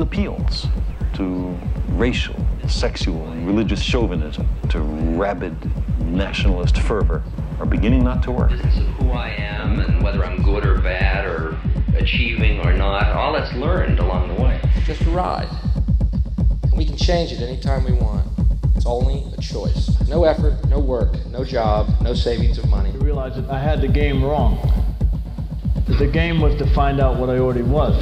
appeals to racial, sexual, and religious chauvinism, to rabid nationalist fervor, are beginning not to work. Business of who I am and whether I'm good or bad or achieving or not, all that's learned along the way. It's just a ride. And we can change it anytime we want. It's only a choice. No effort, no work, no job, no savings of money. I realized that I had the game wrong. That the game was to find out what I already was.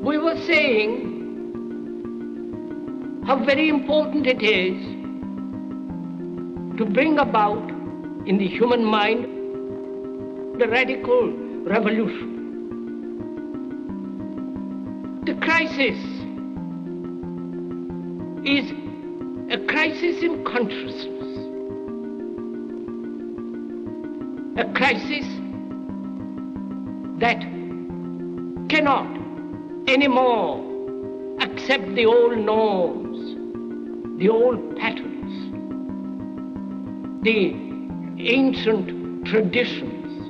We were saying how very important it is to bring about in the human mind the radical revolution. The crisis is a crisis in consciousness, a crisis that cannot anymore accept the old norms, the old patterns, the ancient traditions.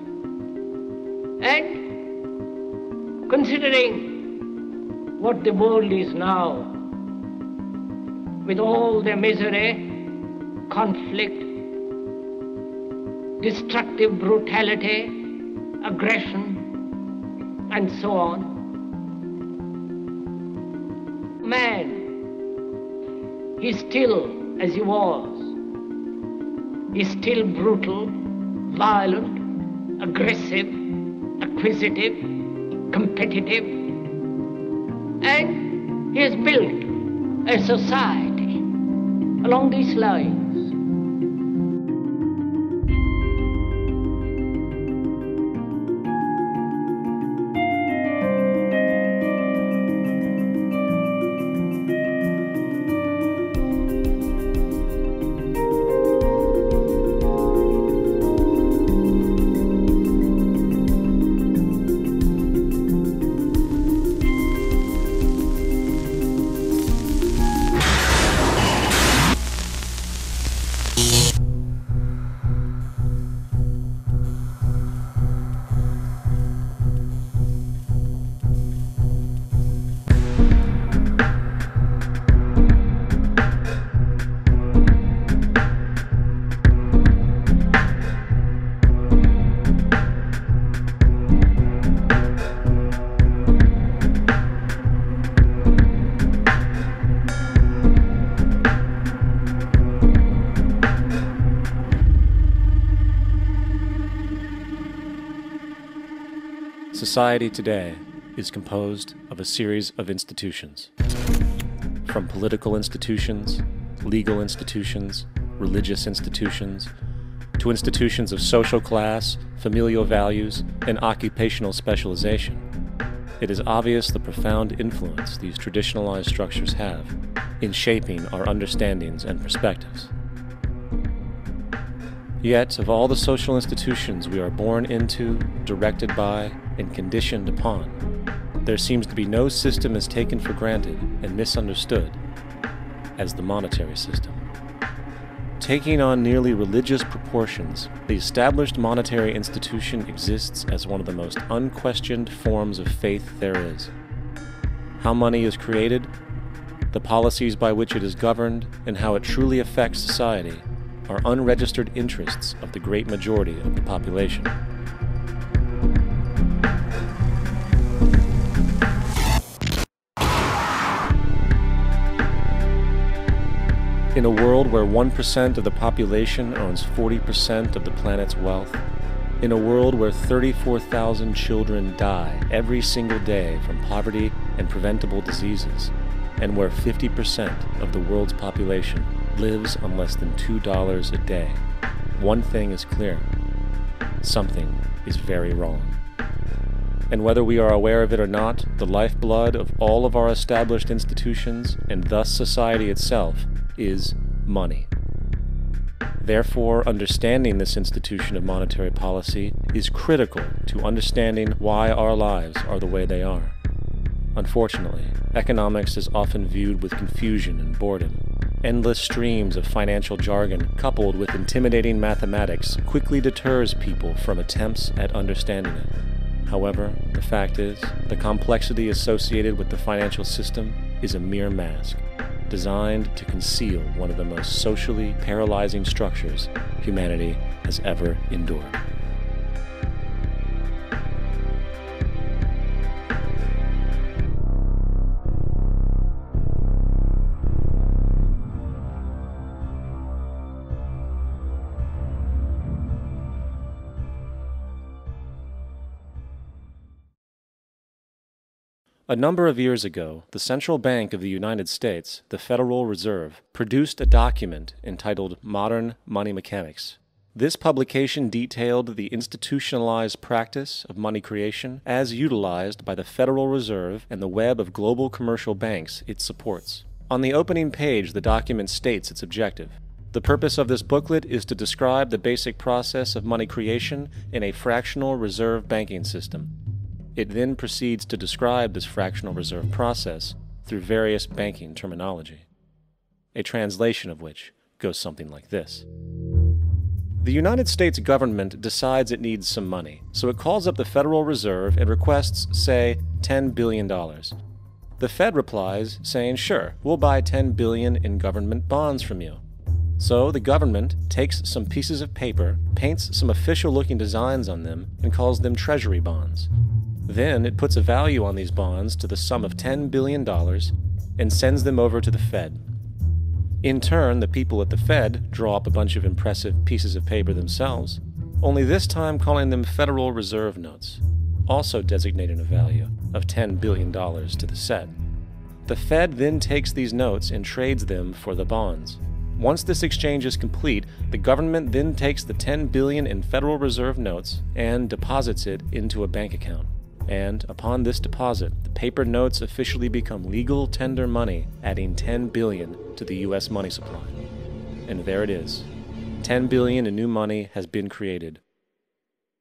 And considering what the world is now, with all the misery, conflict, destructive brutality, aggression, and so on, man is still as he was. He's still brutal, violent, aggressive, acquisitive, competitive, and he has built a society along these lines. Society today is composed of a series of institutions. From political institutions, legal institutions, religious institutions, to institutions of social class, familial values, and occupational specialization. It is obvious the profound influence these traditionalized structures have in shaping our understandings and perspectives. Yet, of all the social institutions we are born into, directed by, and conditioned upon, there seems to be no system as taken for granted and misunderstood as the monetary system. Taking on nearly religious proportions, the established monetary institution exists as one of the most unquestioned forms of faith there is. How money is created, the policies by which it is governed, and how it truly affects society are unregistered interests of the great majority of the population. In a world where 1% of the population owns 40% of the planet's wealth, in a world where 34,000 children die every single day from poverty and preventable diseases, and where 50% of the world's population lives on less than $2 a day, one thing is clear: something is very wrong. And whether we are aware of it or not, the lifeblood of all of our established institutions, and thus society itself, is money. Therefore, understanding this institution of monetary policy is critical to understanding why our lives are the way they are. Unfortunately, economics is often viewed with confusion and boredom. Endless streams of financial jargon coupled with intimidating mathematics quickly deters people from attempts at understanding it. However, the fact is, the complexity associated with the financial system is a mere mask, designed to conceal one of the most socially paralyzing structures humanity has ever endured. A number of years ago, the Central Bank of the United States, the Federal Reserve, produced a document entitled Modern Money Mechanics. This publication detailed the institutionalized practice of money creation as utilized by the Federal Reserve and the web of global commercial banks it supports. On the opening page, the document states its objective. The purpose of this booklet is to describe the basic process of money creation in a fractional reserve banking system. It then proceeds to describe this fractional reserve process through various banking terminology, a translation of which goes something like this. The United States government decides it needs some money, so it calls up the Federal Reserve and requests, say, $10 billion. The Fed replies, saying, sure, we'll buy $10 billion in government bonds from you. So the government takes some pieces of paper, paints some official-looking designs on them, and calls them treasury bonds. Then it puts a value on these bonds to the sum of $10 billion and sends them over to the Fed. In turn, the people at the Fed draw up a bunch of impressive pieces of paper themselves, only this time calling them Federal Reserve notes, also designating a value of $10 billion to the set. The Fed then takes these notes and trades them for the bonds. Once this exchange is complete, the government then takes the $10 billion in Federal Reserve notes and deposits it into a bank account. And upon this deposit, the paper notes officially become legal tender money, adding $10 billion to the U.S. money supply. And there it is. $10 billion in new money has been created.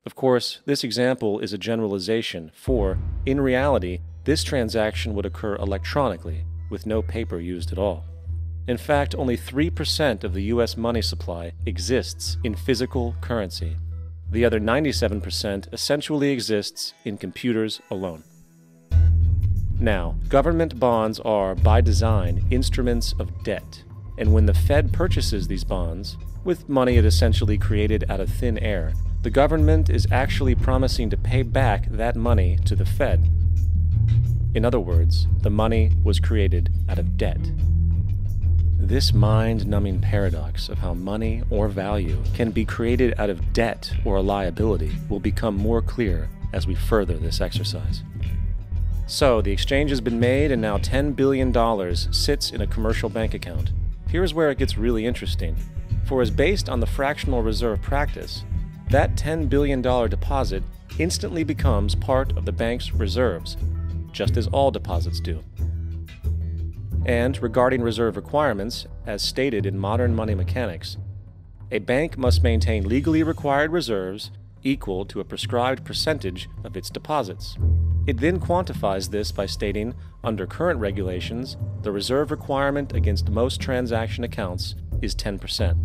Of course, this example is a generalization, for, in reality, this transaction would occur electronically, with no paper used at all. In fact, only 3% of the U.S. money supply exists in physical currency. The other 97% essentially exists in computers alone. Now, government bonds are, by design, instruments of debt, and when the Fed purchases these bonds, with money it essentially created out of thin air, the government is actually promising to pay back that money to the Fed. In other words, the money was created out of debt. This mind-numbing paradox of how money or value can be created out of debt or a liability will become more clear as we further this exercise. So, the exchange has been made and now $10 billion sits in a commercial bank account. Here's where it gets really interesting. For as based on the fractional reserve practice, that $10 billion deposit instantly becomes part of the bank's reserves, just as all deposits do. And regarding reserve requirements, as stated in Modern Money Mechanics, a bank must maintain legally required reserves equal to a prescribed percentage of its deposits. It then quantifies this by stating, under current regulations, the reserve requirement against most transaction accounts is 10%.